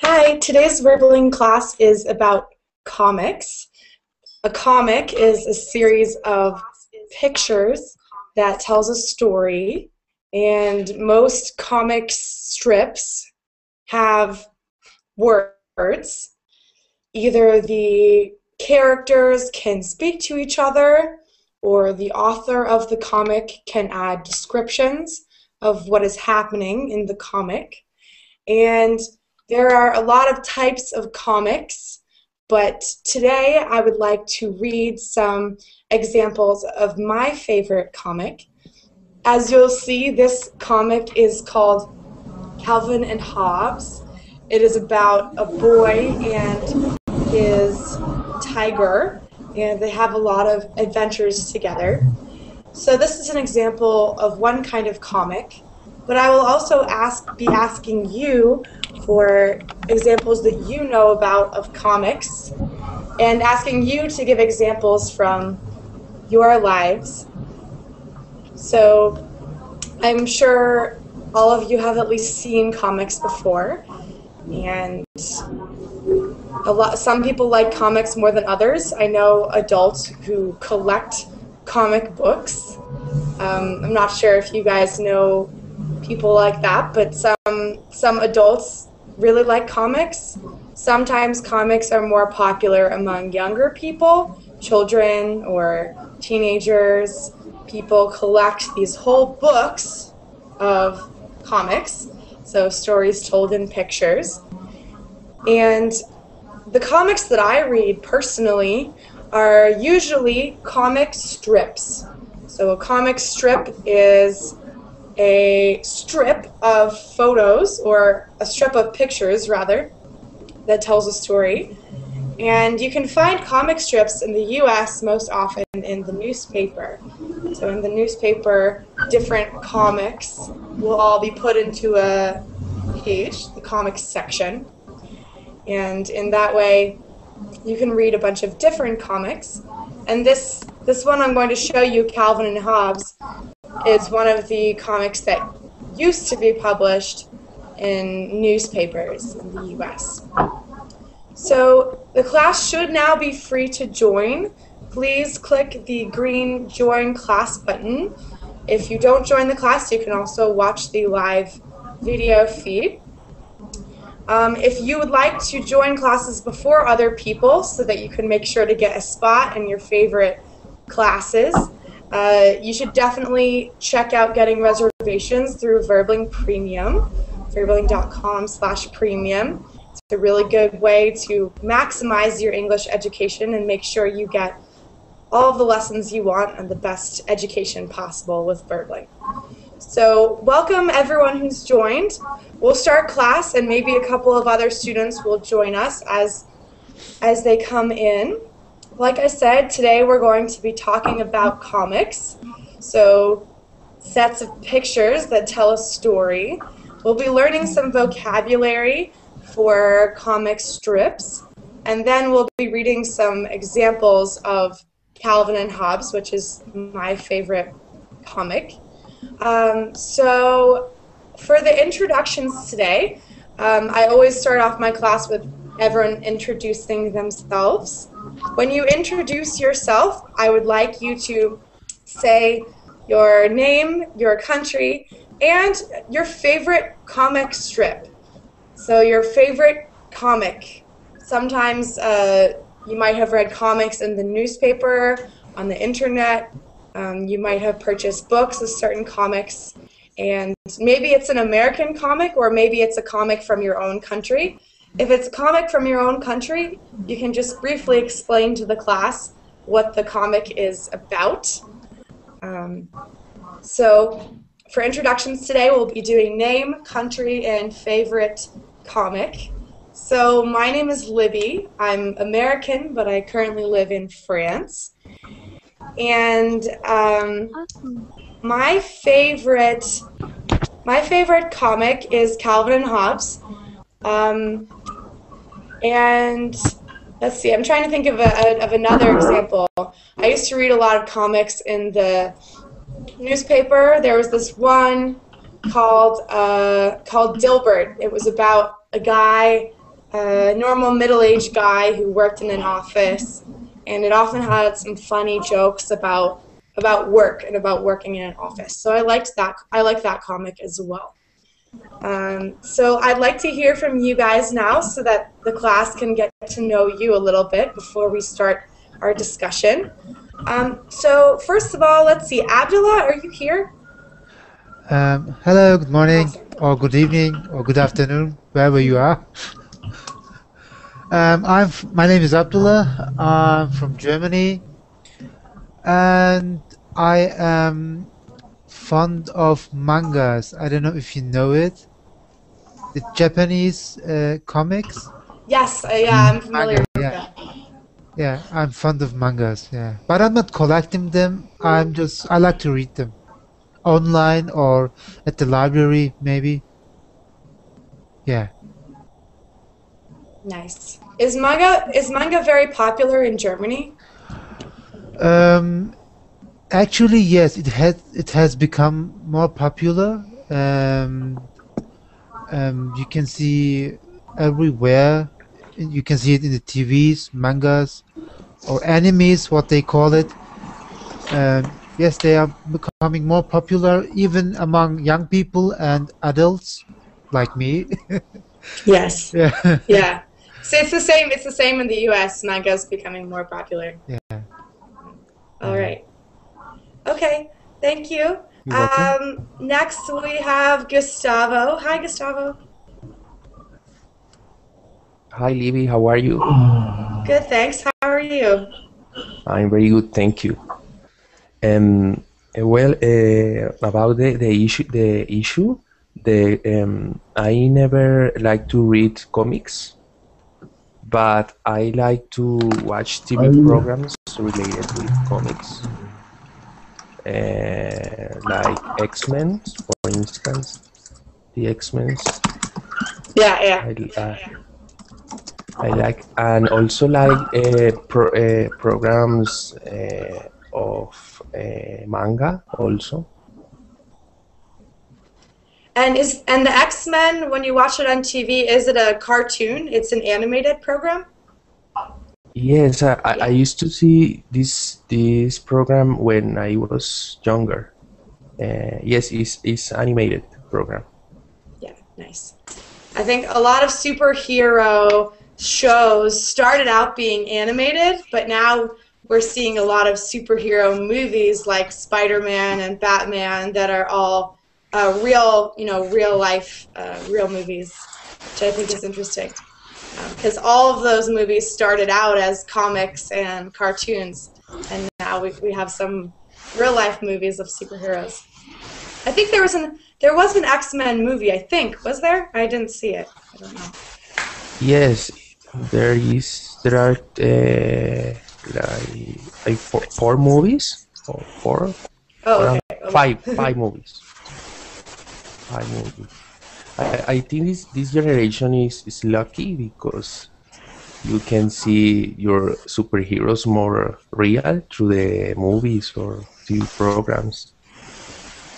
Hi, today's Verbling class is about comics. A comic is a series of pictures that tells a story, and most comic strips have words. Either the characters can speak to each other, or the author of the comic can add descriptions of what is happening in the comic. And there are a lot of types of comics, but today I would like to read some examples of my favorite comic. As you'll see, this comic is called Calvin and Hobbes. It is about a boy and his tiger, and they have a lot of adventures together. So this is an example of one kind of comic, but I will also be asking you for examples that you know about of comics, and asking you to give examples from your lives. So I'm sure all of you have at least seen comics before, and some people like comics more than others. I know adults who collect comic books. I'm not sure if you guys know people like that, but some adults really like comics. Sometimes comics are more popular among younger people, children or teenagers. People collect these whole books of comics, so stories told in pictures. And the comics that I read personally are usually comic strips. So a comic strip is a strip of photos, or a strip of pictures rather, that tells a story. And you can find comic strips in the US most often in the newspaper. So in the newspaper, different comics will all be put into a page, the comics section. And in that way, you can read a bunch of different comics. And this one I'm going to show you, Calvin and Hobbes, is one of the comics that used to be published in newspapers in the US. So the class should now be free to join. Please click the green Join Class button. If you don't join the class, you can also watch the live video feed. If you would like to join classes before other people so that you can make sure to get a spot in your favorite classes, you should definitely check out getting reservations through Verbling Premium, verbling.com/premium. It's a really good way to maximize your English education and make sure you get all of the lessons you want and the best education possible with Verbling. So welcome everyone who's joined. We'll start class, and maybe a couple of other students will join us as they come in. Like I said, today we're going to be talking about comics. So sets of pictures that tell a story. We'll be learning some vocabulary for comic strips, and then we'll be reading some examples of Calvin and Hobbes, which is my favorite comic. So for the introductions today, I always start off my class with everyone introducing themselves. When you introduce yourself, I would like you to say your name, your country, and your favorite comic strip. So your favorite comic. Sometimes you might have read comics in the newspaper, on the internet. You might have purchased books of certain comics, and maybe it's an American comic, or maybe it's a comic from your own country. If it's a comic from your own country, you can just briefly explain to the class what the comic is about. So for introductions today, we'll be doing name, country, and favorite comic. So my name is Libby. I'm American, but I currently live in France. And my favorite comic is Calvin and Hobbes. And Let's see. I'm trying to think of another example. I used to read a lot of comics in the newspaper. There was this one called Dilbert. It was about a guy, a normal middle-aged guy who worked in an office, and it often had some funny jokes about work and about working in an office. So I liked that. I liked that comic as well. So I'd like to hear from you guys now so that the class can get to know you a little bit before we start our discussion. So first of all, let's see. Abdullah, are you here? Hello, good morning, Awesome. or good evening, or good afternoon, wherever you are. My name is Abdullah. I'm from Germany, and I am fond of mangas. I don't know if you know it. The Japanese comics. Yes, yeah, I'm familiar with Yeah, that. yeah, I'm fond of mangas. Yeah, but I'm not collecting them. I like to read them online or at the library, maybe. Yeah. Nice. Is manga very popular in Germany? Actually, yes, it has become more popular. You can see everywhere. You can see it in the TVs, mangas, or animes, what they call it. Yes, they are becoming more popular even among young people and adults like me. Yes. Yeah. Yeah. So it's the same. It's the same in the U.S. Manga is becoming more popular. Yeah. All right. Okay. Thank you. You're welcome. Next we have Gustavo. Hi, Gustavo. Hi, Libby. How are you? Good. Thanks. How are you? I'm very good, thank you. Well, about the issue, I never like to read comics, but I like to watch TV programs related with comics, like X-Men, for instance. The X-Men. Yeah. Yeah. I like, and also like programs of manga also. And the X-Men, when you watch it on TV, is it a cartoon? It's an animated program? Yes, I used to see this program when I was younger. Yes, it's animated program. Yeah, nice. I think a lot of superhero shows started out being animated, but now we're seeing a lot of superhero movies like Spider-Man and Batman that are all real life, real movies, which I think is interesting. Because all of those movies started out as comics and cartoons, and now we have some real life movies of superheroes. I think there was an X-Men movie. I think, was there? I didn't see it. I don't know. Yes, there are like four movies or four. Oh, okay. Five movies. I think this generation is lucky because you can see your superheroes more real through the movies or TV programs.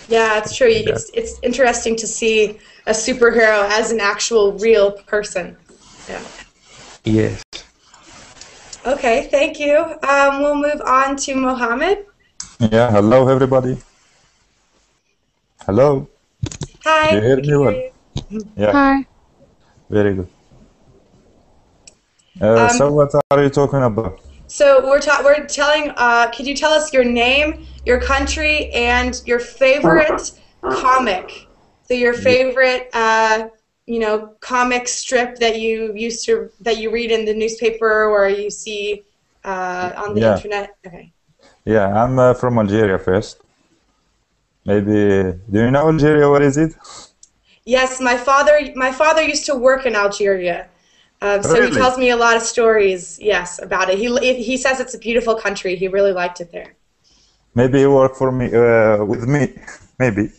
Yeah, it's true. It's interesting to see a superhero as an actual real person. Yeah. Yes. Okay, thank you. We'll move on to Mohammed. Yeah, hello everybody. Hello. Hi. You hear me well? Yeah. Hi. Very good. So what are you talking about? So we're telling. Could you tell us your name, your country, and your favorite comic? So your favorite, comic strip that you read in the newspaper or you see on the internet. Okay. Yeah, I'm from Algeria first. Maybe do you know Algeria? What is it? Yes, my father used to work in Algeria. So Really? he tells me a lot of stories, yes, about it. He says it's a beautiful country. He really liked it there. Maybe you work for me with me. Maybe.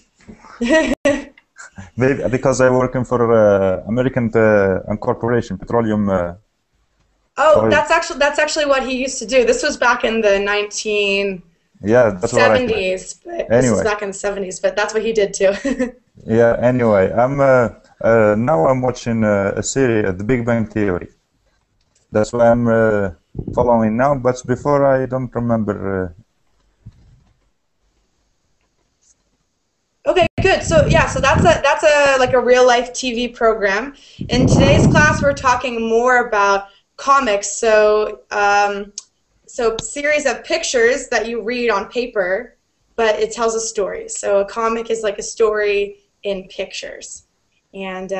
Maybe because I'm working for American corporation petroleum. Oh, Or that's actually what he used to do. This was back in the yeah, that's what I think. 1970s, but this was Anyway, back in the 70s, but that's what he did too. yeah. Anyway, now I'm watching a series, The Big Bang Theory. That's what I'm following now. But before, I don't remember. Okay, good. So yeah, so that's a like a real life TV program. In today's class, we're talking more about comics. So so series of pictures that you read on paper, but it tells a story. So a comic is like a story in pictures, and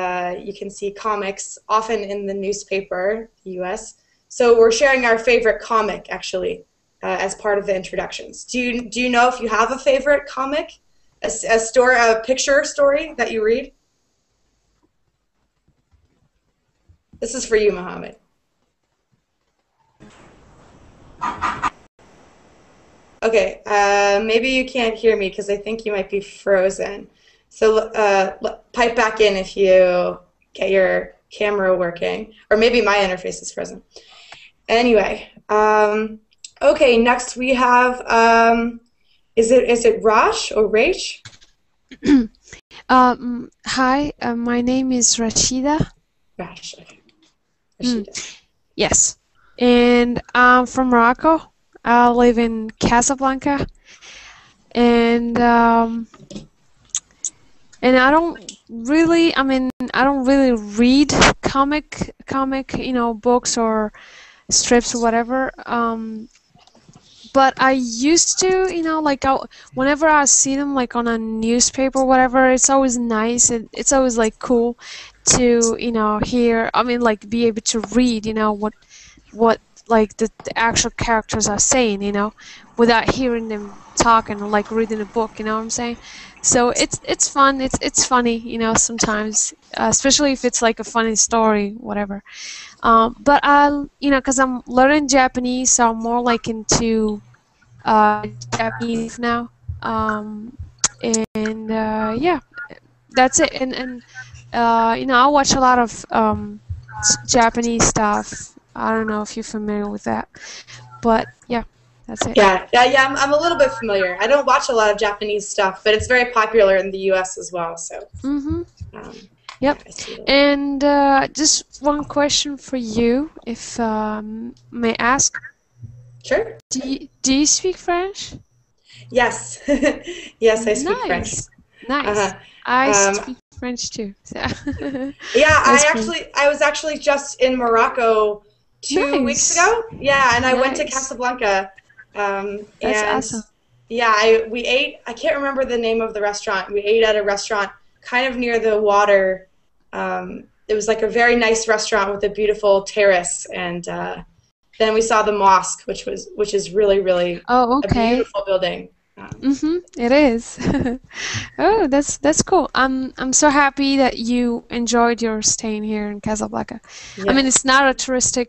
you can see comics often in the newspaper, the U.S. So we're sharing our favorite comic actually as part of the introductions. Do you know if you have a favorite comic? A picture story that you read? This is for you, Mohammed. Okay, maybe you can't hear me because I think you might be frozen. So pipe back in if you get your camera working, or maybe my interface is frozen. Anyway, okay, next we have, is it Rash or Rach? Hi, my name is Rashida. Rash, okay. Rashida. Yes, and I'm from Morocco. I live in Casablanca, and I don't really, I don't really read comic, books or strips or whatever. But I used to, like whenever I see them like on a newspaper or whatever, it's always nice. It's always like cool to, hear. Like be able to read, what like the actual characters are saying, without hearing them talking or like reading a book. You know what I'm saying? So it's fun. It's funny, sometimes, especially if it's like a funny story, whatever. But because I'm learning Japanese, so I'm more like into Japanese now. And yeah, that's it. And I watch a lot of Japanese stuff. I don't know if you're familiar with that, but yeah, that's it. Yeah. I'm a little bit familiar. I don't watch a lot of Japanese stuff, but it's very popular in the U.S. as well. So. Yep. And just one question for you, if may I ask? Sure. Do you speak French? Yes. Yes, I speak French. Nice. I speak French too. So. Yeah, I was actually just in Morocco 2 weeks ago. Yeah, and I went to Casablanca. That's awesome. Yeah, we ate. I can't remember the name of the restaurant. We ate at a restaurant kind of near the water. It was like a very nice restaurant with a beautiful terrace, and then we saw the mosque, which is really, really a beautiful building. It is. Oh, that's cool. I'm so happy that you enjoyed your staying here in Casablanca. Yeah. It's not a touristic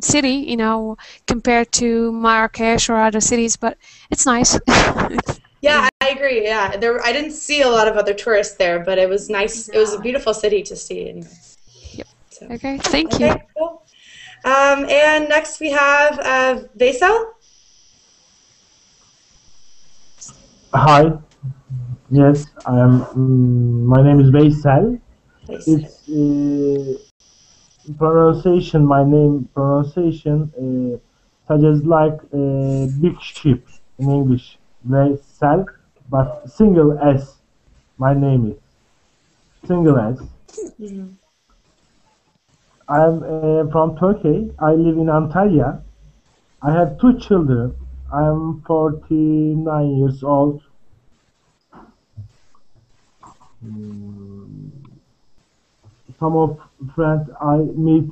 city, compared to Marrakesh or other cities, but it's nice. Yeah, I agree. Yeah, I didn't see a lot of other tourists there, but it was nice. It was a beautiful city to see anyway. Yep. So. Okay, thank you. Cool. And next we have Vaisal. Hi. Yes, I am. My name is Vaisal. It's pronunciation. My name pronunciation suggests like big sheep in English. Vaisal, but single S. My name is single S. I'm from Turkey. I live in Antalya. I have 2 children. I'm 49 years old. Some of friends I meet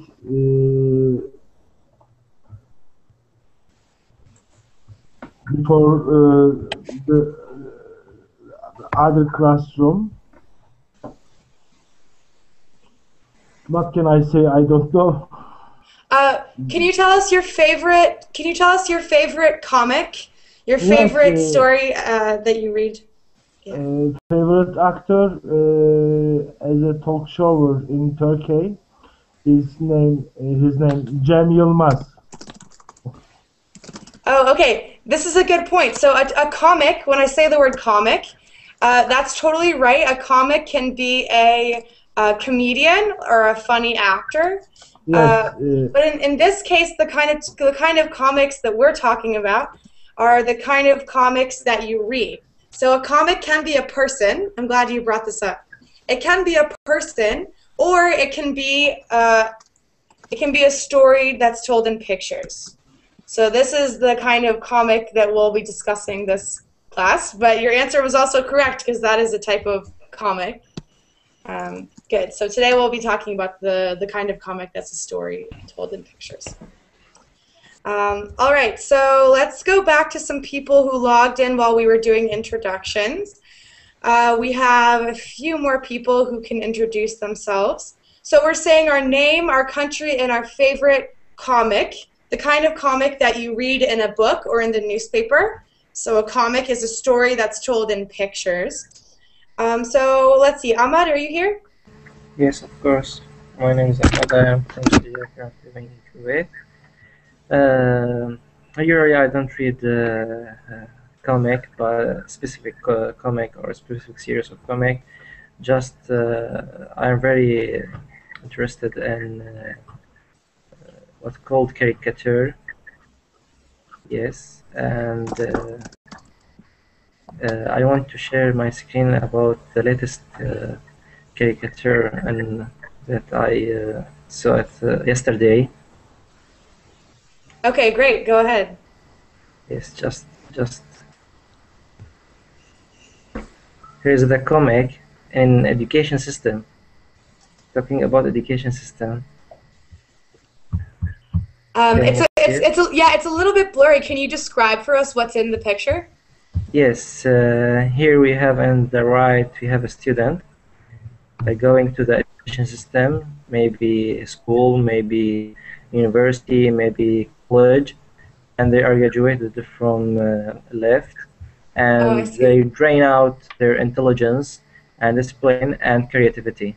before the other classroom. What can I say? I don't know. Can you tell us your favorite? Can you tell us your favorite comic? Your favorite story that you read? Yeah. Favorite actor as a talk shower in Turkey. His name Cem Yılmaz. Oh, okay. This is a good point. So a comic, when I say the word comic, that's totally right. A comic can be a comedian or a funny actor. Yes. But in this case, the kind of comics that we're talking about are the kind of comics that you read. So a comic can be a person. I'm glad you brought this up. It can be a person, or it can be a story that's told in pictures. So this is the kind of comic that we'll be discussing this class. But your answer was also correct, because that is a type of comic. Good. So today we'll be talking about the kind of comic that's a story told in pictures. All right, so let's go back to some people who logged in while we were doing introductions. We have a few more people who can introduce themselves. So we're saying our name, our country, and our favorite comic, the kind of comic that you read in a book or in the newspaper. So a comic is a story that's told in pictures. So let's see, Ahmad, are you here? Yes, of course. My name is Ahmad. I am from Syria, currently living in Kuwait. Usually I don't read comic, but specific comic or specific series of comic. Just I'm very interested in what's called caricature. Yes, and I want to share my screen about the latest caricature and that I saw it yesterday. Okay, great. Go ahead. Yes, just here's the comic in education system. Talking about education system. It's a little bit blurry. Can you describe for us what's in the picture? Yes, here we have on the right we have a student going to the education system, maybe a school, maybe university, maybe college, and they are graduated from left, and they drain out their intelligence and discipline and creativity.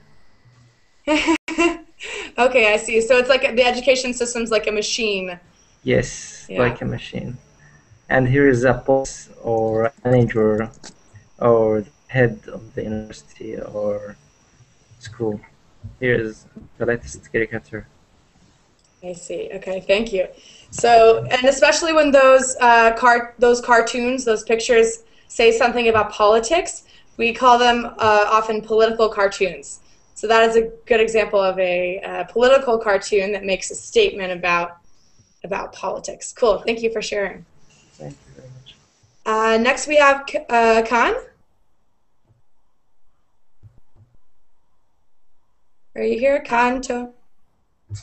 Okay, I see. So it's like the education system's like a machine. Yes, yeah. Like a machine. And here is a boss or manager or the head of the university or school. Here is the latest caricature. I see. Okay, thank you. So, and especially when those cartoons, those pictures say something about politics, we call them often political cartoons. So that is a good example of a political cartoon that makes a statement about politics. Cool. Thank you for sharing. Thank you very much. Next we have Khan. Are you here, Khan?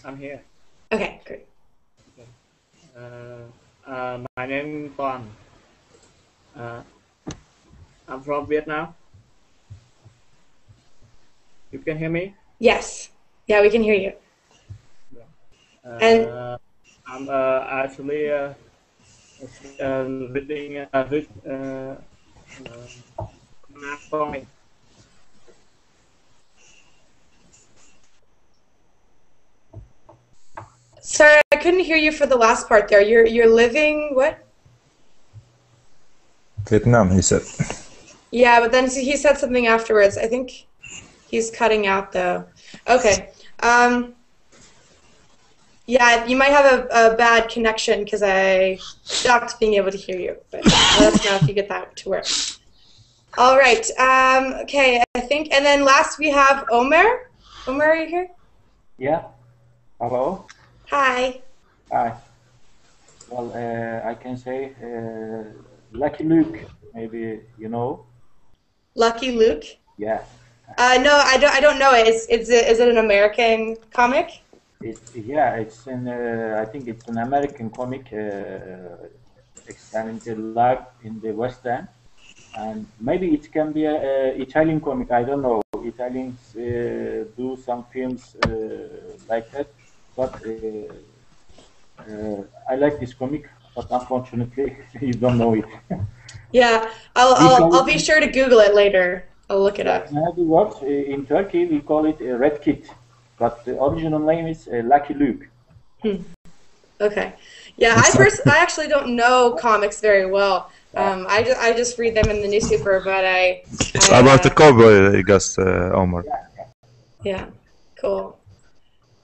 I'm here. Okay, great. My name is Toàn. I'm from Vietnam. You can hear me? Yes. Yeah, we can hear you. And I'm actually reading comic. Sorry, I couldn't hear you for the last part there. You're living what? Vietnam, he said. Yeah, but then he said something afterwards. I think he's cutting out though. Okay. Yeah, you might have a bad connection because I stopped being able to hear you. But let us know if you get that to work. All right. Okay, I think, and then last we have Omer. Omer, are you here? Yeah. Hello. Hi. Hi. Well, I can say Lucky Luke. Maybe you know. Lucky Luke. Yeah. No, I don't know it. Is it an American comic? It's I think it's an American comic extended live in the West End, and maybe it can be a Italian comic. I don't know. Italians do some films like that, but I like this comic, but unfortunately you don't know it. Yeah, I'll be sure to Google it later. I'll look it up. In other words, in Turkey we call it a red kit. but the original name is Lucky Luke. Okay. Yeah, I actually don't know comics very well. I just read them in the newspaper, but It's about the cowboy, Omar. Yeah, cool.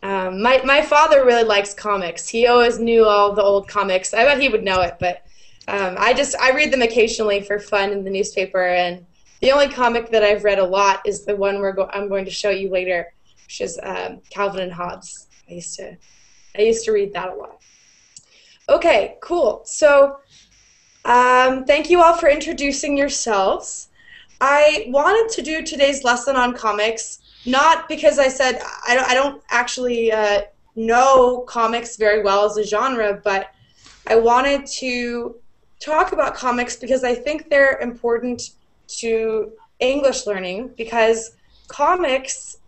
My father really likes comics. He always knew all the old comics. I bet he would know it, but I read them occasionally for fun in the newspaper. And the only comic that I've read a lot is the one I'm going to show you later, which is Calvin and Hobbes. I used to read that a lot. Okay, cool. So thank you all for introducing yourselves. I wanted to do today's lesson on comics, not because I said I don't actually know comics very well as a genre, but I wanted to talk about comics because I think they're important to English learning, because comics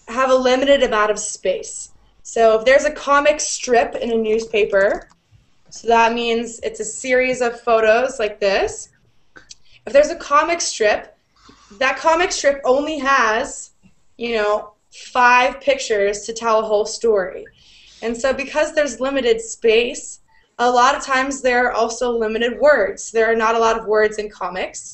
have a limited amount of space. So if there's a comic strip in a newspaper, so that means it's a series of photos like this. If there's a comic strip, that comic strip only has, 5 pictures to tell a whole story. And so because there's limited space, a lot of times there are also limited words. There are not a lot of words in comics.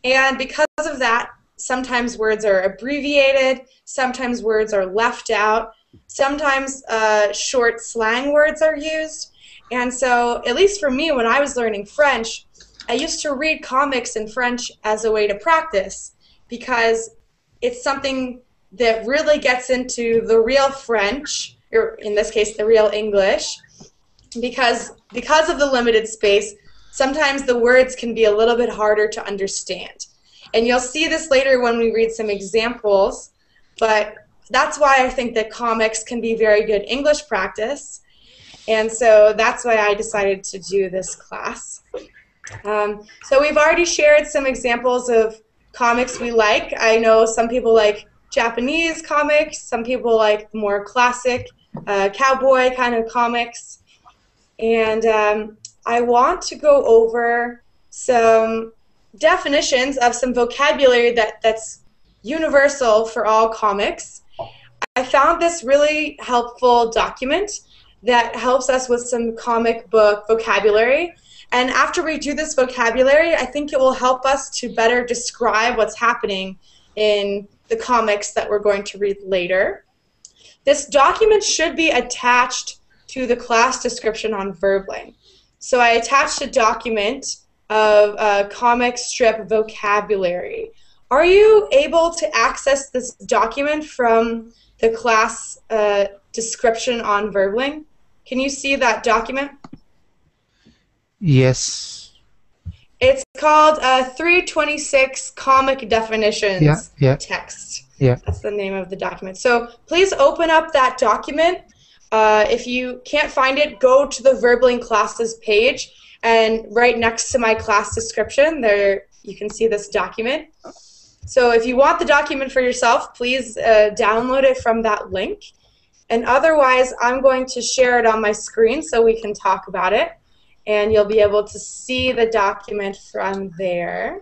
And because of that, sometimes words are abbreviated, sometimes words are left out, sometimes short slang words are used. And so, at least for me, when I was learning French, I used to read comics in French as a way to practice, because it's something that really gets into the real French, or in this case, the real English, because of the limited space, sometimes the words can be a little bit harder to understand. And you'll see this later when we read some examples, but that's why I think that comics can be very good English practice. And so that's why I decided to do this class. So we've already shared some examples of comics we like. I know some people like Japanese comics, some people like more classic cowboy kind of comics. And I want to go over some definitions of some vocabulary that's universal for all comics. I found this really helpful document that helps us with some comic book vocabulary. And after we do this vocabulary, I think it will help us to better describe what's happening in the comics that we're going to read later. This document should be attached to the class description on Verbling. So I attached a document of comic strip vocabulary. Are you able to access this document from the class description on Verbling? Can you see that document? Yes. It's called 326 Comic Definitions Text. Yeah. That's the name of the document. So please open up that document. If you can't find it, go to the Verbling classes page, and right next to my class description, there you can see this document. So if you want the document for yourself, please download it from that link. And otherwise, I'm going to share it on my screen so we can talk about it. And you'll be able to see the document from there.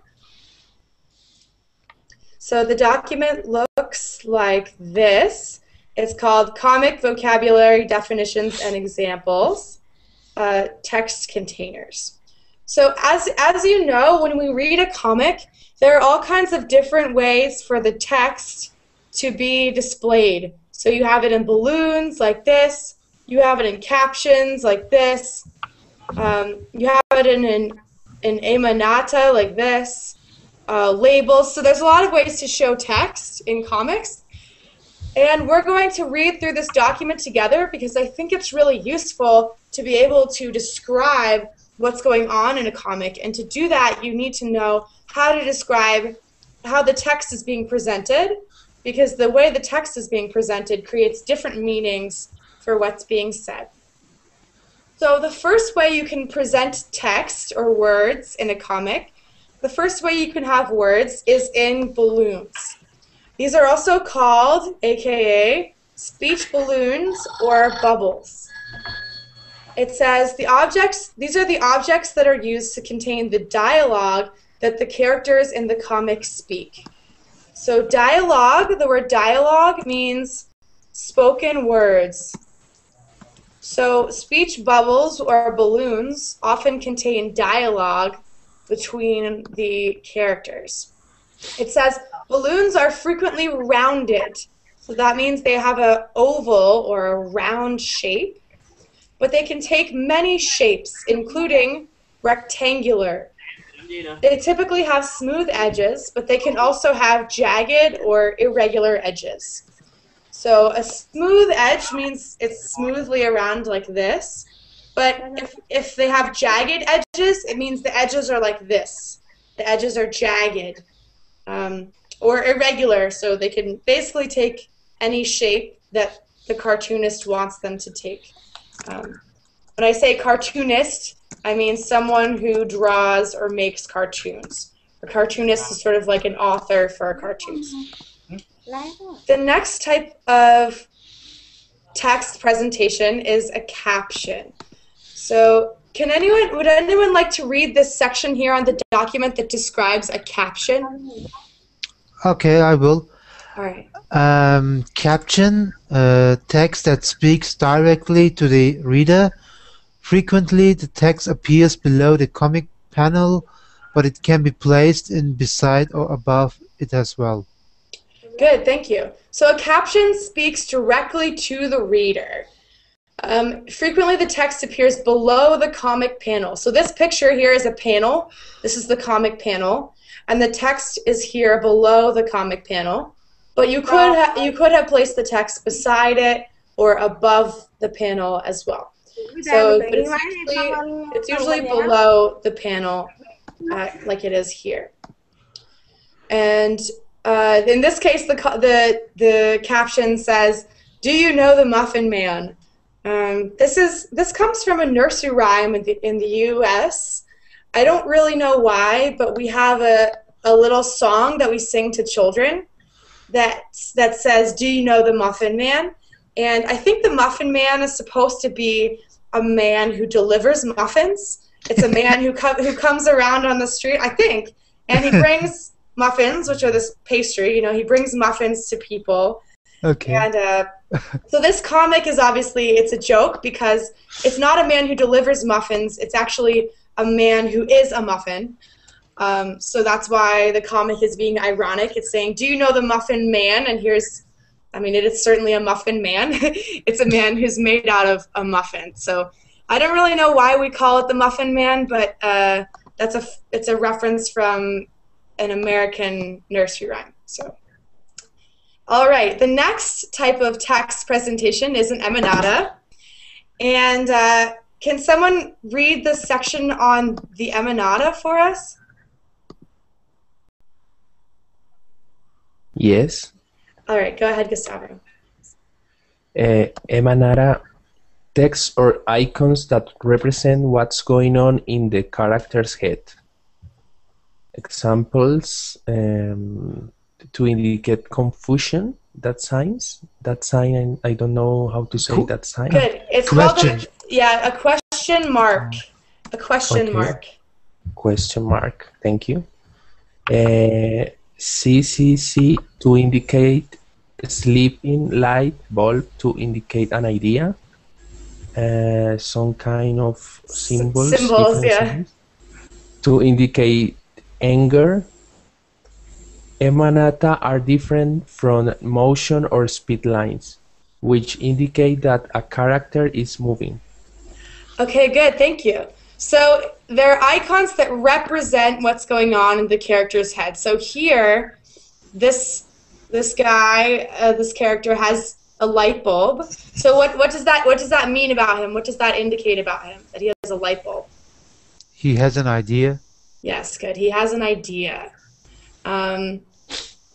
So the document looks like this. It's called Comic Vocabulary Definitions and Examples, Text Containers. So as you know, when we read a comic, there are all kinds of different ways for the text to be displayed. So you have it in balloons like this. You have it in captions like this. You have it in emanata like this. Labels. So there's a lot of ways to show text in comics. And we're going to read through this document together because I think it's really useful to be able to describe what's going on in a comic. And to do that, you need to know how to describe how the text is being presented, because the way the text is being presented creates different meanings for what's being said. So the first way you can present text or words in a comic, the first way you can have words is in balloons. These are also called, aka, speech balloons or bubbles. It says these are the objects that are used to contain the dialogue that the characters in the comic speak. So dialogue, the word dialogue means spoken words. So speech bubbles or balloons often contain dialogue between the characters. It says balloons are frequently rounded. So that means they have an oval or a round shape, but they can take many shapes, including rectangular. They typically have smooth edges, but they can also have jagged or irregular edges. So a smooth edge means it's smoothly around like this, but if they have jagged edges, it means the edges are like this. The edges are jagged or irregular, so they can basically take any shape that the cartoonist wants them to take. When I say cartoonist, I mean someone who draws or makes cartoons. A cartoonist is sort of like an author for cartoons. The next type of text presentation is a caption. So would anyone like to read this section here on the document that describes a caption? Okay, I will. All right. Caption, text that speaks directly to the reader. Frequently, the text appears below the comic panel, but it can be placed in beside or above it as well. Good, thank you. So a caption speaks directly to the reader. Frequently, the text appears below the comic panel. So this picture here is a panel. This is the comic panel, and the text is here below the comic panel. But you could have placed the text beside it or above the panel as well. So, but it's usually below the panel, like it is here. And in this case, the caption says, "Do you know the Muffin Man?" This comes from a nursery rhyme in the U.S. I don't really know why, but we have a little song that we sing to children that says, "Do you know the Muffin Man?" And I think the Muffin Man is supposed to be a man who delivers muffins. It's a man who comes around on the street, I think, and he brings muffins, which are this pastry. You know, he brings muffins to people. Okay. And so this comic is obviously, it's a joke because it's not a man who delivers muffins. It's actually a man who is a muffin. So that's why the comic is being ironic. It's saying, "Do you know the Muffin Man?" And it is certainly a muffin man. It's a man who's made out of a muffin. So I don't really know why we call it the Muffin Man, but it's a reference from an American nursery rhyme. So, all right, the next type of text presentation is an emanata. And can someone read the section on the emanata for us? Yes. All right, go ahead, Gustavo. Emanata, text or icons that represent what's going on in the character's head. Examples to indicate confusion. That sign, I don't know how to say that sign. Good. It's question. called a question mark. A question mark. Question mark. Thank you. CCC to indicate sleeping, light bulb to indicate an idea, some kind of symbols, yeah. to indicate anger. Emanata are different from motion or speed lines, which indicate that a character is moving. Okay, good, thank you. So there are icons that represent what's going on in the character's head. So here, this character has a light bulb. So what does that mean about him? What does that indicate about him? That he has a light bulb. He has an idea. Yes, good. He has an idea. And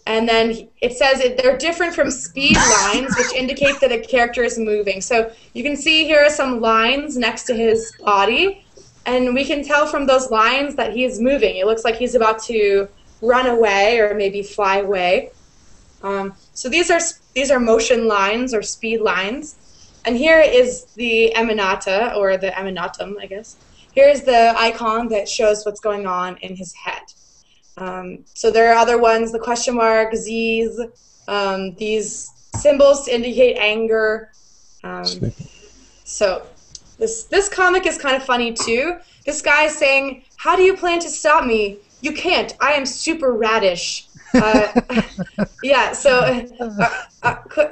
then it says they're different from speed lines, which indicate that a character is moving. So you can see here are some lines next to his body, and we can tell from those lines that he is moving. It looks like he's about to run away or maybe fly away. So these are motion lines or speed lines. And here is the emanata, or the emanatum, I guess. Here's the icon that shows what's going on in his head. So there are other ones, the question mark, Z's. These symbols to indicate anger. So this comic is kind of funny too. This guy is saying, "How do you plan to stop me? You can't. I am super radish." Yeah, so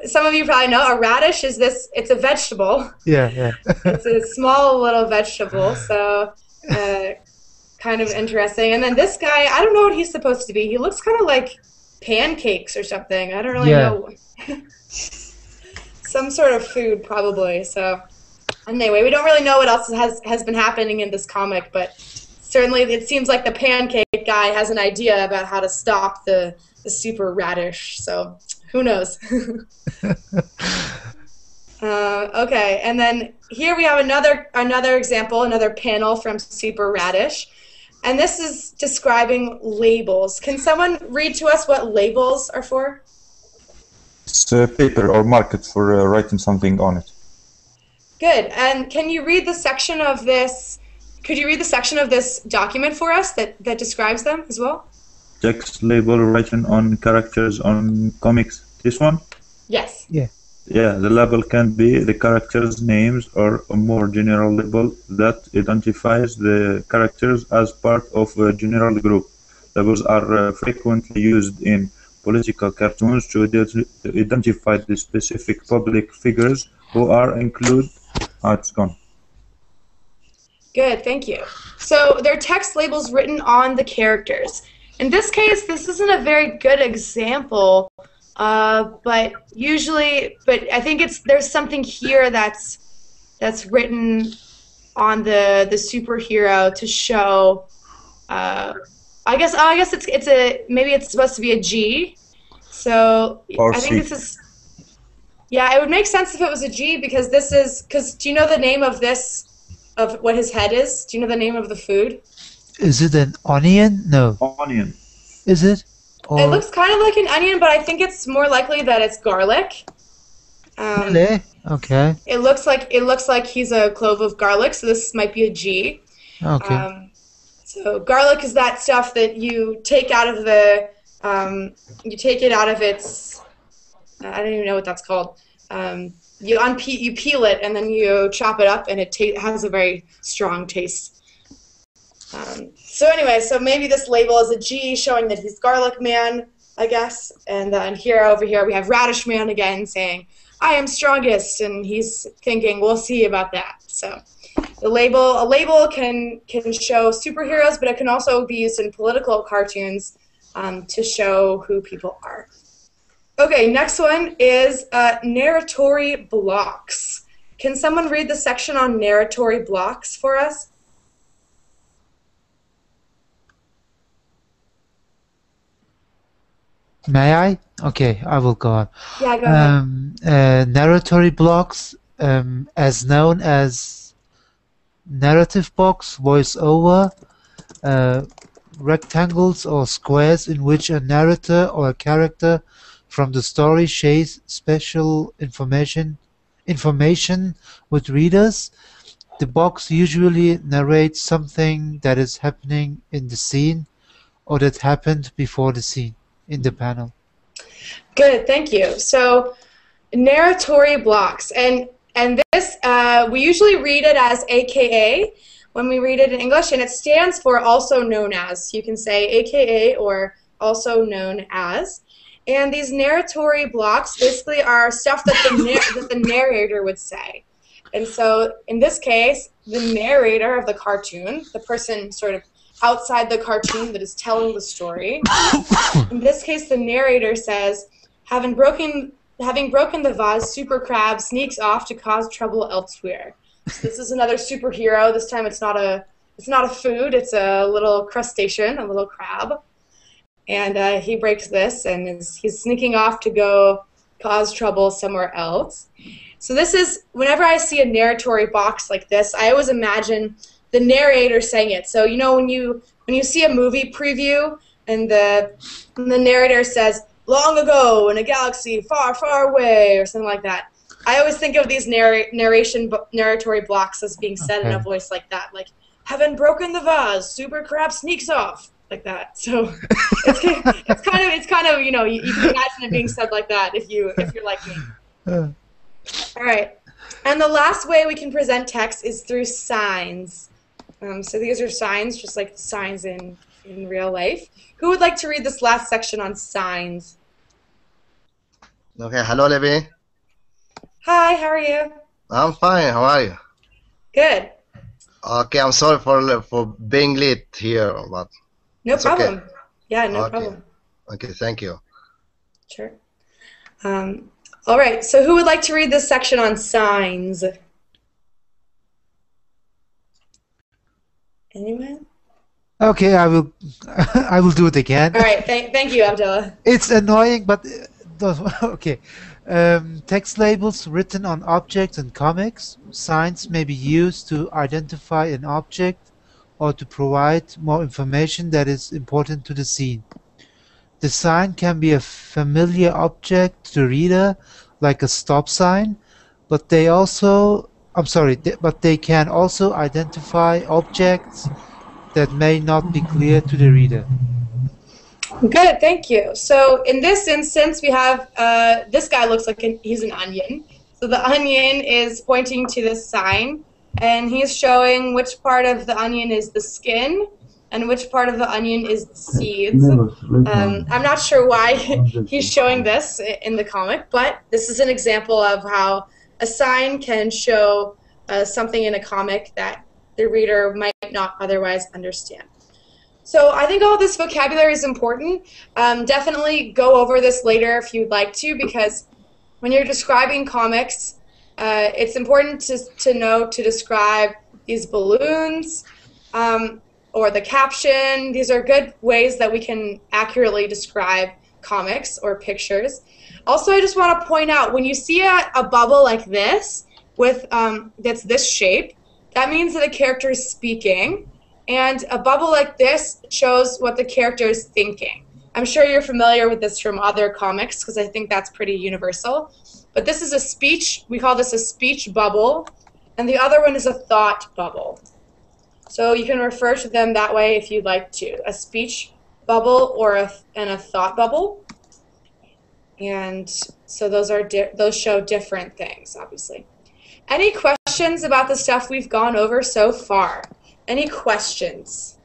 some of you probably know a radish is this. It's a vegetable. Yeah. It's a small little vegetable, so kind of interesting. And then this guy, I don't know what he's supposed to be. He looks kind of like pancakes or something. I don't really know. Some sort of food, probably. So anyway, we don't really know what else has been happening in this comic, but certainly it seems like the pancake guy has an idea about how to stop the super radish. So who knows? Okay, and then here we have another example, another panel from Super Radish, and this is describing labels. Can someone read to us what labels are for? It's a paper or market for writing something on it. Good. And can you read the section of this? Could you read the section of this document for us that describes them as well? Text label written on characters on comics. This one? Yes. Yeah, the label can be the characters' names or a more general label that identifies the characters as part of a general group. Labels are frequently used in political cartoons to identify the specific public figures who are included. It's gone. Good, thank you. So they're text labels written on the characters. In this case, this isn't a very good example. But I think there's something here that's written on the superhero to show. I guess maybe it's supposed to be a G. So or I think this is. Yeah, it would make sense if it was a G because do you know the name of what his head is? Do you know the name of the food? Is it an onion? No. Onion. Is it? Or... It looks kind of like an onion, but I think it's more likely that it's garlic. Really? Okay. It looks like he's a clove of garlic, so this might be a G. Okay. So garlic is that stuff that you take out of its. I don't even know what that's called. You peel it and then you chop it up, and it has a very strong taste. So anyway, so maybe this label is a G, showing that he's Garlic Man, I guess. And then over here we have Radish Man again saying, "I am strongest," and he's thinking, "We'll see about that." So a label can show superheroes, but it can also be used in political cartoons to show who people are. Okay, next one is narratory blocks. Can someone read the section on narratory blocks for us? May I? Okay, I will go on. Yeah, go ahead. Narratory blocks, as known as narrative box, voice-over, rectangles or squares in which a narrator or a character from the story shares special information with readers. The box usually narrates something that is happening in the scene or that happened before the scene in the panel. Good, thank you. So narratory blocks, and this we usually read it as AKA when we read it in English, and it stands for also known as. You can say AKA or also known as. And these narratory blocks basically are stuff that the narrator would say. And so in this case, the narrator of the cartoon, the person sort of outside the cartoon that is telling the story, in this case the narrator says, having broken the vase, Super Crab sneaks off to cause trouble elsewhere. So this is another superhero. This time it's not a food, it's a little crustacean, a little crab. And he breaks this, and he's sneaking off to go cause trouble somewhere else. So this is, whenever I see a narratory box like this, I always imagine the narrator saying it. So you know when you see a movie preview and the narrator says, "Long ago in a galaxy far, far away," or something like that. I always think of these narratory blocks as being said in a voice like that, like, "Having broken the vase, Super Crab sneaks off like that. So it's kind of you can imagine it being said like that if you're like me. Uh, All right, and the last way we can present text is through signs. So these are signs, just like signs in real life. Who would like to read this last section on signs? Okay, hello, Libby. Hi, how are you? I'm fine. How are you? Good. Okay, I'm sorry for being late here, but No it's problem. okay. Yeah, no Okay. problem. Okay, thank you. Sure. All right, so who would like to read this section on signs? Anyone? okay, I will. I will do it again. All right, thank you, Abdullah. It's annoying, but okay. Text labels written on objects in comics. Signs may be used to identify an object or to provide more information that is important to the scene. The sign can be a familiar object to the reader, like a stop sign, but they can also identify objects that may not be clear to the reader. Good, thank you. So in this instance, we have this guy looks like he's an onion. So the onion is pointing to this sign, and he's showing which part of the onion is the skin and which part of the onion is the seeds. I'm not sure why he's showing this in the comic, but this is an example of how a sign can show something in a comic that the reader might not otherwise understand. So I think all this vocabulary is important. Definitely go over this later if you'd like to, because when you're describing comics, it's important to know to describe these balloons or the caption. These are good ways that we can accurately describe comics or pictures. Also, I just want to point out, when you see a bubble like this with that's this shape, that means that a character is speaking. And a bubble like this shows what the character is thinking. I'm sure you're familiar with this from other comics because I think that's pretty universal. But this is a speech, we call this a speech bubble, and the other one is a thought bubble. So you can refer to them that way if you'd like to. A speech bubble or a thought bubble. And so those show different things, obviously. Any questions about the stuff we've gone over so far? Any questions?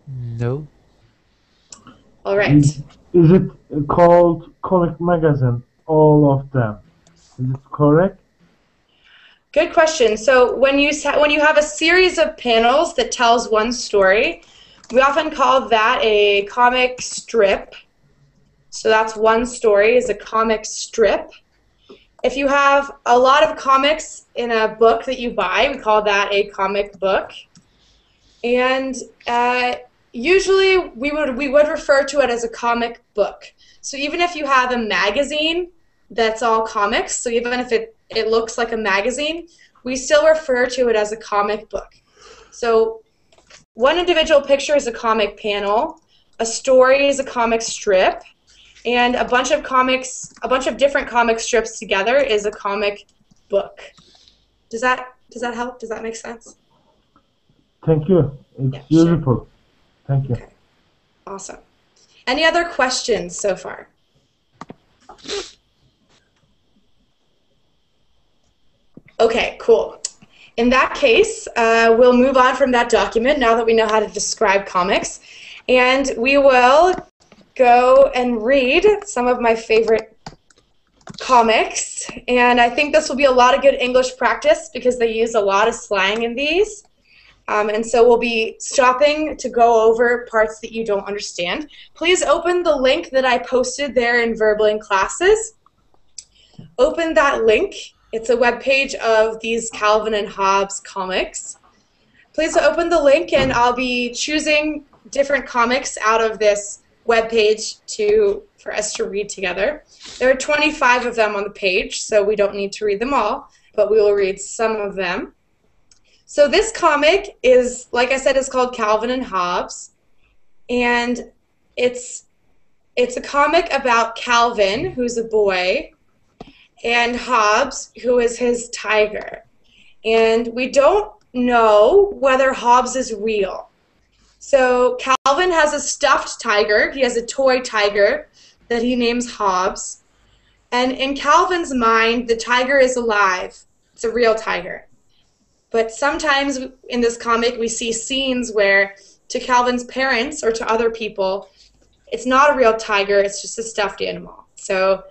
No. All right. Is it called comic magazine? All of them. Is it correct? Good question. So when you have a series of panels that tells one story, we often call that a comic strip. So that's one story is a comic strip. If you have a lot of comics in a book that you buy, we call that a comic book. And usually we would refer to it as a comic book. So even if you have a magazine that's all comics, so even if it looks like a magazine, we still refer to it as a comic book. So one individual picture is a comic panel, a story is a comic strip, and a bunch of different comic strips together is a comic book. Does that help? Does that make sense? Thank you. It's Yeah, useful. sure. Thank you. Okay. Awesome. Any other questions so far? Okay, cool. In that case, we'll move on from that document now that we know how to describe comics, and we will go and read some of my favorite comics. And I think this will be a lot of good English practice because they use a lot of slang in these. And so we'll be stopping to go over parts that you don't understand. Please open the link that I posted there in Verbling Classes. Open that link. It's a web page of these Calvin and Hobbes comics. Please open the link, and I'll be choosing different comics out of this web page for us to read together. There are 25 of them on the page, so we don't need to read them all, but we will read some of them. So this comic is, like I said, is called Calvin and Hobbes, and it's a comic about Calvin, who's a boy, and Hobbes, who is his tiger. And we don't know whether Hobbes is real. So Calvin has a stuffed tiger. He has a toy tiger that he names Hobbes. And in Calvin's mind, the tiger is alive. It's a real tiger. But sometimes in this comic, we see scenes where, to Calvin's parents or to other people, it's not a real tiger, it's just a stuffed animal. So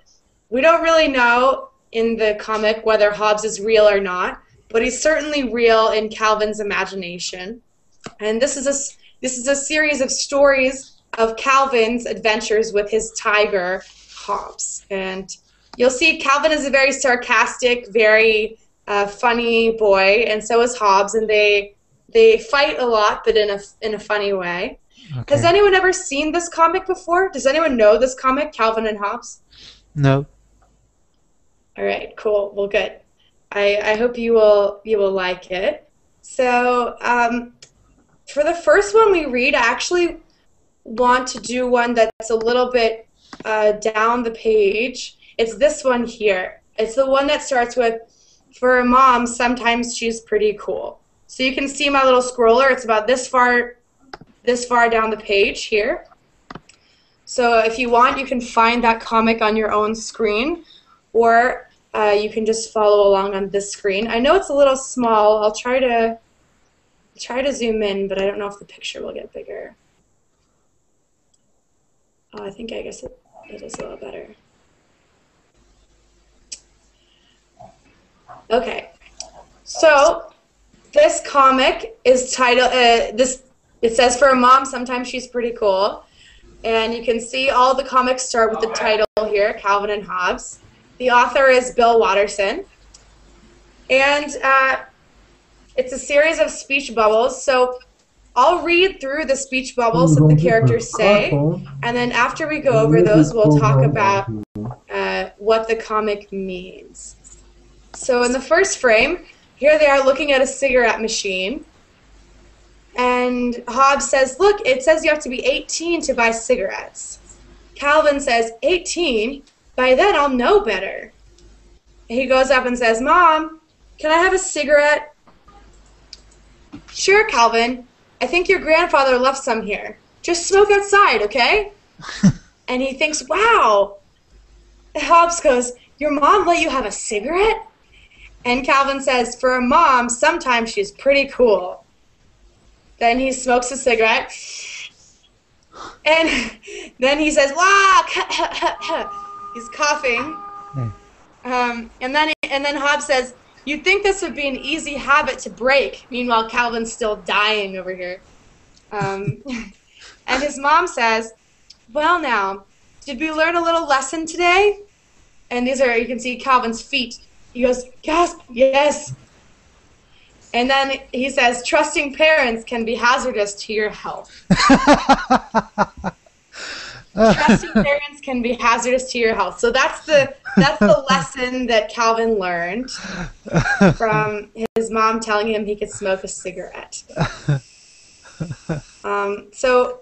we don't really know in the comic whether Hobbes is real or not, but he's certainly real in Calvin's imagination. And this is a series of stories of Calvin's adventures with his tiger, Hobbes. And you'll see Calvin is a very sarcastic, very funny boy, and so is Hobbes, and they fight a lot, but in a funny way. Okay. Has anyone ever seen this comic before? Does anyone know this comic, Calvin and Hobbes? No. All right, cool. Well, good. I hope you will like it. So for the first one we read, I actually want to do one that's a little bit down the page. It's this one here. It's the one that starts with, "For a mom, sometimes she's pretty cool." So you can see my little scroller. It's about this far down the page here. So if you want, you can find that comic on your own screen, or you can just follow along on this screen. I know it's a little small. I'll try to zoom in, but I don't know if the picture will get bigger. I guess it is a little better. Okay, so this comic is titled, it says, "For a mom, sometimes she's pretty cool." And you can see all the comics start with the title here, Calvin and Hobbes. The author is Bill Watterson. And it's a series of speech bubbles. So I'll read through the speech bubbles that the characters say, and then after we go over those, we'll talk about what the comic means. So in the first frame, here they are looking at a cigarette machine. And Hobbes says, "Look, it says you have to be 18 to buy cigarettes." Calvin says, "18? By then I'll know better." And he goes up and says, "Mom, can I have a cigarette?" "Sure, Calvin. I think your grandfather left some here. Just smoke outside, okay?" And he thinks, wow. Hobbes goes, "Your mom let you have a cigarette?" And Calvin says, "For a mom, sometimes she's pretty cool." Then he smokes a cigarette. And then he says, "Wah!" He's coughing. And then Hobbes says, "You'd think this would be an easy habit to break." Meanwhile, Calvin's still dying over here. And his mom says, "Well now, did we learn a little lesson today?" And these are, you can see Calvin's feet. He goes, "Gasp, yes." And then he says, "Trusting parents can be hazardous to your health." Trusting parents can be hazardous to your health. So that's the lesson that Calvin learned from his mom telling him he could smoke a cigarette. So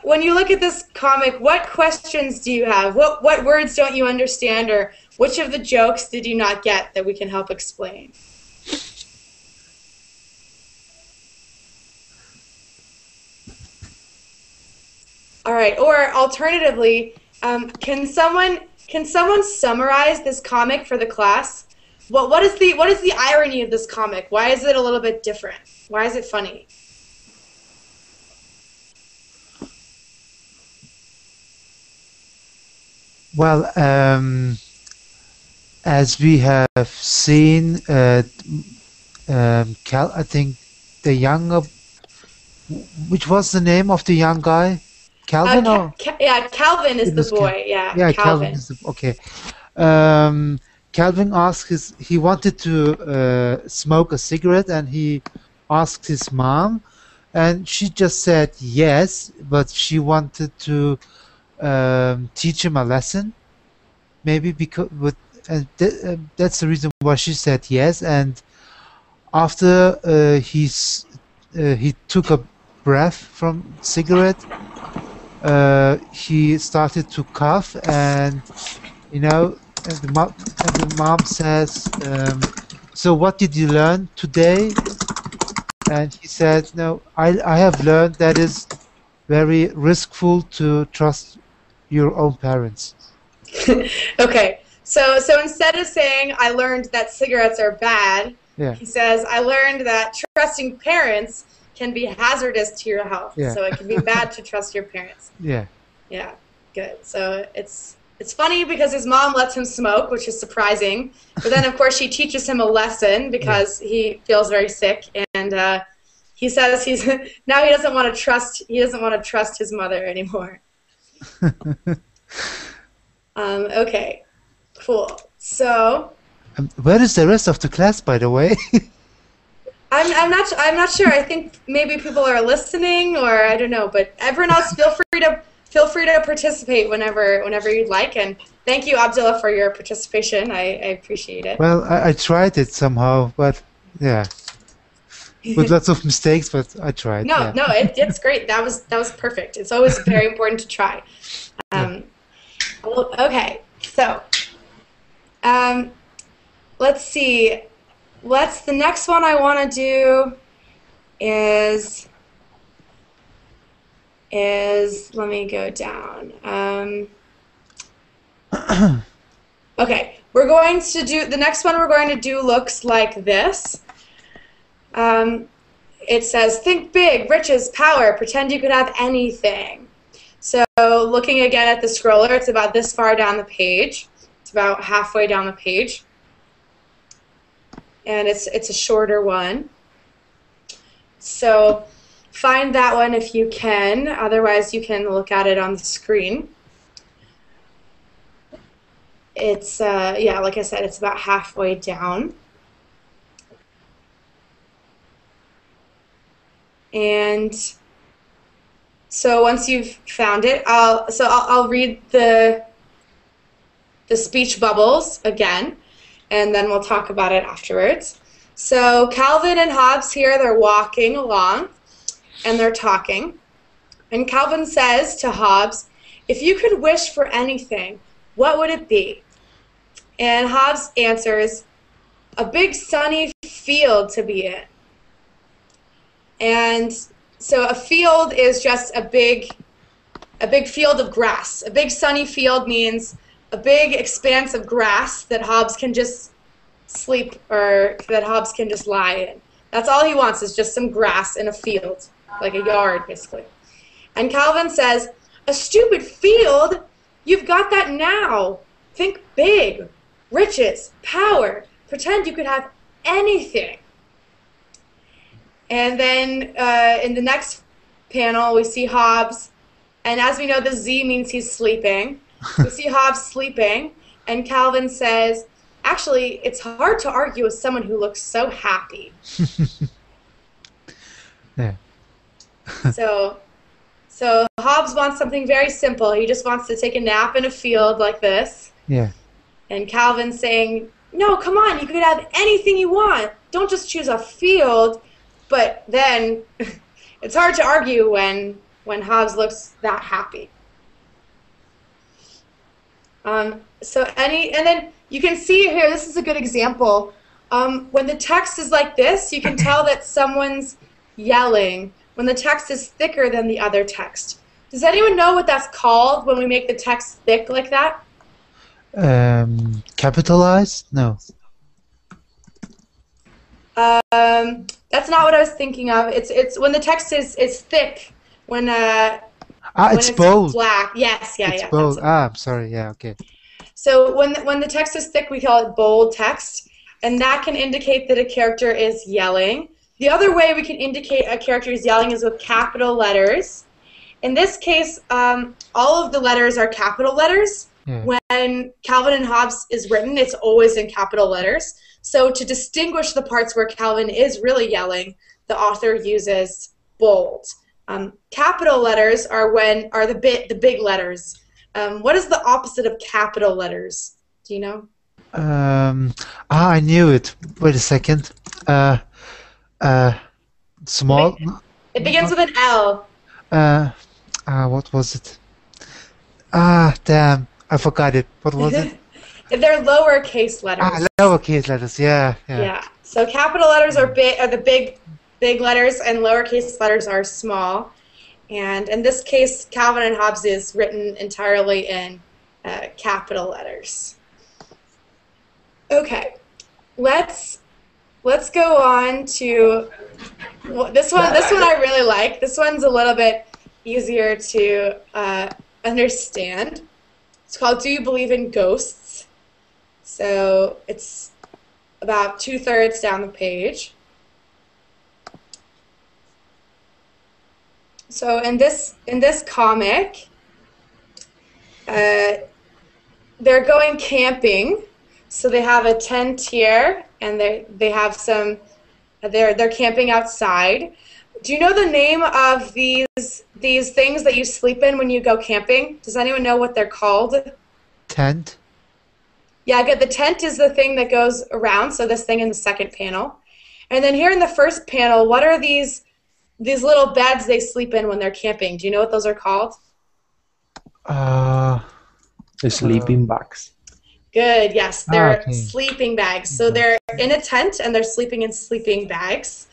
when you look at this comic, what questions do you have? What words don't you understand, or which of the jokes did you not get that we can help explain? All right, or alternatively, can someone summarize this comic for the class? What is the irony of this comic? Why is it a little bit different? Why is it funny? Well, as we have seen, I think the younger, which was the name of the young guy? Calvin? Yeah, Calvin is the boy. Yeah, Calvin is okay. Calvin asked he wanted to smoke a cigarette, and he asked his mom, and she just said yes, but she wanted to teach him a lesson, maybe because that's the reason why she said yes. And after he took a breath from cigarette, he started to cough, and the mom says, "So what did you learn today?" and he said, "No, I have learned that it's very risky to trust your own parents." Okay, so instead of saying I learned that cigarettes are bad, Yeah. he says I learned that trusting parents can be hazardous to your health. Yeah. So it can be bad to trust your parents. Yeah. Yeah, good. So it's funny because his mom lets him smoke, which is surprising. But then of course she teaches him a lesson because he feels very sick, and he says now he doesn't want to trust his mother anymore. Okay, cool. So Where is the rest of the class, by the way? I'm not sure. I think maybe people are listening, or I don't know. But everyone else, feel free to participate whenever you'd like. And thank you, Abdullah, for your participation. I appreciate it. Well, I tried it somehow, but yeah, with lots of mistakes, but I tried. No, yeah. no, it's great. That was perfect. It's always very important to try. Well, okay, so let's see. The next one I want to do is let me go down. Okay, we're going to do the next one. We're going to do looks like this. It says, think big, riches, power, pretend you could have anything. So looking again at the scroller, it's about this far down the page. It's about halfway down the page. And it's a shorter one. So find that one if you can. Otherwise, you can look at it on the screen. It's, yeah, like I said, it's about halfway down. And so once you've found it, I'll read the speech bubbles again, and then we'll talk about it afterwards. So Calvin and Hobbes here, they're walking along, and they're talking. And Calvin says to Hobbes, if you could wish for anything, what would it be? And Hobbes answers, a big sunny field to be in. And so a field is just a big field of grass. A big sunny field means a big expanse of grass that Hobbes can just sleep, or that Hobbes can just lie in. That's all he wants, is just some grass in a field, like a yard, basically. And Calvin says, a stupid field? You've got that now. Think big, riches, power. Pretend you could have anything. And then in the next panel, we see Hobbes. And as we know, the Z means he's sleeping. We see Hobbes sleeping. And Calvin says, actually, it's hard to argue with someone who looks so happy. Yeah. So Hobbes wants something very simple. He just wants to take a nap in a field like this. Yeah. And Calvin's saying, no, come on, you could have anything you want. Don't just choose a field. But then it's hard to argue when Hobbes looks that happy. And then you can see here, this is a good example. When the text is like this, you can tell that someone's yelling when the text is thicker than the other text. Does anyone know what that's called when we make the text thick like that? Capitalized? No. That's not what I was thinking of. It's when the text is thick. When it's bold. Black. Yes, yeah, it's yeah. bold. I'm sorry. Yeah, okay. So when the text is thick, we call it bold text, and that can indicate that a character is yelling. The other way we can indicate a character is yelling is with capital letters. In this case, all of the letters are capital letters. Yeah. When Calvin and Hobbes is written, it's always in capital letters. So to distinguish the parts where Calvin is really yelling, the author uses bold. Capital letters are the big letters. What is the opposite of capital letters? Do you know? I knew it. Wait a second. Small. It begins with an L. What was it? Damn. I forgot it. What was it? They're lowercase letters. Lowercase letters. Yeah. Yeah. So capital letters are the big letters and lowercase letters are small. And in this case, Calvin and Hobbes is written entirely in capital letters. Okay, let's go on to this one. This one I really like. This one's a little bit easier to understand. It's called "Do You Believe in Ghosts?" So it's about 2/3 down the page. So in this comic, they're going camping. So they have a tent here, and they have some. They're camping outside. Do you know the name of these things that you sleep in when you go camping? Does anyone know what they're called? Tent. Yeah, good. The tent is the thing that goes around. So this thing in the second panel, and then here in the first panel, what are these little beds they sleep in when they're camping? Do you know what those are called? Sleeping bags. Good, yes. They're okay. sleeping bags. So they're in a tent and they're sleeping in sleeping bags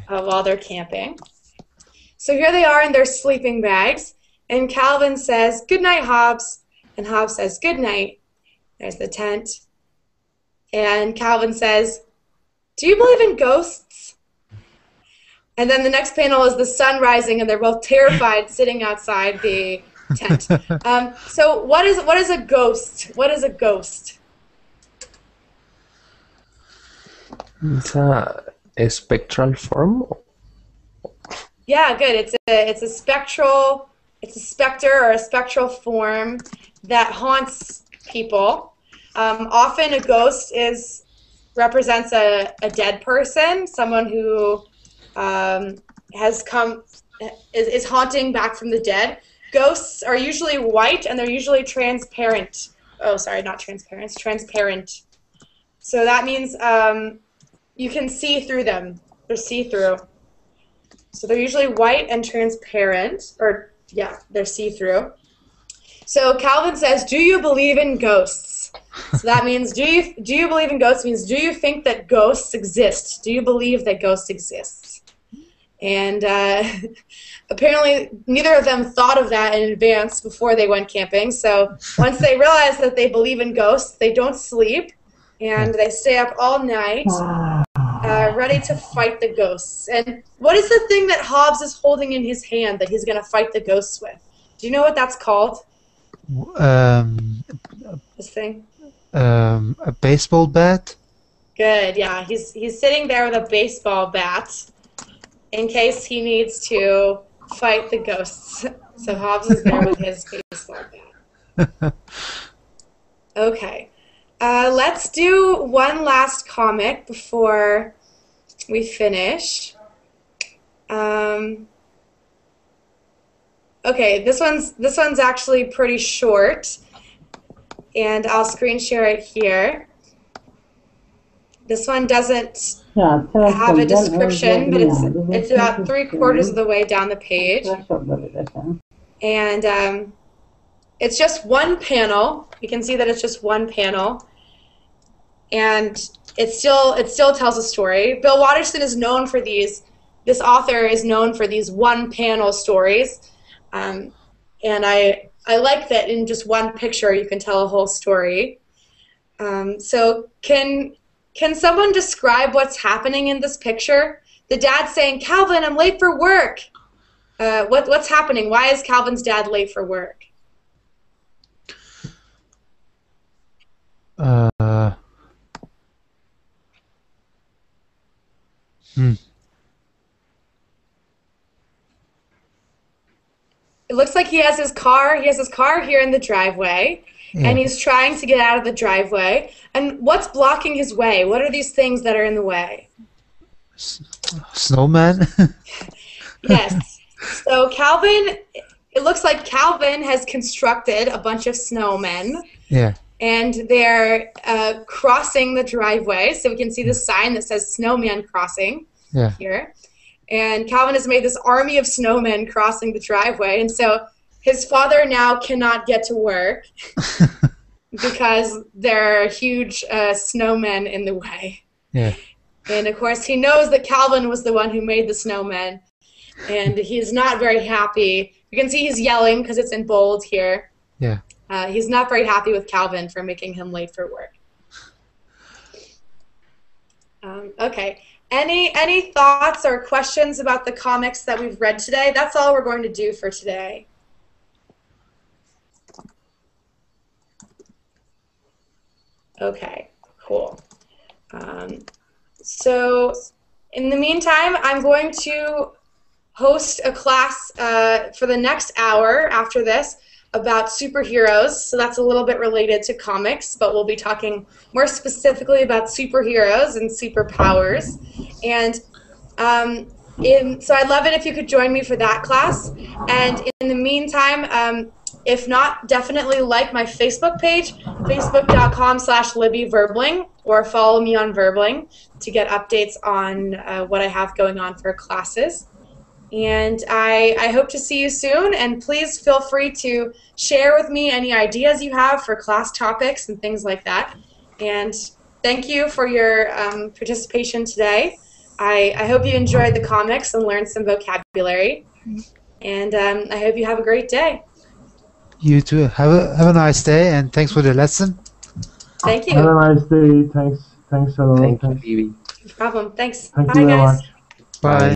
while they're camping. So here they are in their sleeping bags. And Calvin says, "Good night, Hobbes." And Hobbes says, "Good night." There's the tent. And Calvin says, "Do you believe in ghosts?" And then the next panel is the sun rising, and they're both terrified sitting outside the tent. So what is a ghost? What is a ghost? It's a spectral form. Yeah, good. It's a specter or a spectral form that haunts people. Often a ghost represents a dead person, someone who is haunting back from the dead. Ghosts are usually white, and they're usually transparent. Oh, sorry, not transparent. Transparent. So that means you can see through them. They're see-through. So they're usually white and transparent, or yeah, they're see-through. So Calvin says, "Do you believe in ghosts?" So that means, do you believe in ghosts? Means, do you think that ghosts exist? Do you believe that ghosts exist? And apparently neither of them thought of that in advance before they went camping. So once they realize that they believe in ghosts, they don't sleep, and they stay up all night ready to fight the ghosts. And what is the thing that Hobbes is holding in his hand that he's going to fight the ghosts with? Do you know what that's called? This thing? A baseball bat? Good, yeah. He's sitting there with a baseball bat in case he needs to fight the ghosts. So Hobbes is there with his baseball bat. Okay. Let's do one last comic before we finish. Okay, this one's actually pretty short, and I'll screen share it here. This one doesn't have a description, but it's about 3/4 of the way down the page, and it's just one panel. You can see that it's just one panel, and it still tells a story. Bill Watterson is known for these. This author is known for these one-panel stories, and I like that in just one picture you can tell a whole story. So can someone describe what's happening in this picture? The dad's saying, "Calvin, I'm late for work." What's happening? Why is Calvin's dad late for work? It looks like he has his car. He has his car here in the driveway, and he's trying to get out of the driveway. And what's blocking his way? What are these things that are in the way? Snowman? Yes. So Calvin, it looks like Calvin has constructed a bunch of snowmen. Yeah. And they're crossing the driveway. So we can see the sign that says Snowman Crossing here. And Calvin has made this army of snowmen crossing the driveway. And so his father now cannot get to work because there are huge snowmen in the way. Yeah. And of course, he knows that Calvin was the one who made the snowman, and he's not very happy. You can see he's yelling because it's in bold here. Yeah. He's not very happy with Calvin for making him late for work. Okay. Any thoughts or questions about the comics that we've read today? That's all we're going to do for today. Okay, cool. So in the meantime, I'm going to host a class for the next hour after this about superheroes. So that's a little bit related to comics, but we'll be talking more specifically about superheroes and superpowers. And so I'd love it if you could join me for that class. And in the meantime, if not, definitely like my Facebook page, facebook.com/LibbyVerbling, or follow me on Verbling to get updates on what I have going on for classes. And I hope to see you soon, and please feel free to share with me any ideas you have for class topics and things like that. And thank you for your participation today. I hope you enjoyed the comics and learned some vocabulary. And I hope you have a great day. You too. Have a nice day, and thanks for the lesson. Thank you. Have a nice day. Thanks a lot. Thank you, Libby. No problem. Thanks. Thank Bye, you very guys. much. Bye.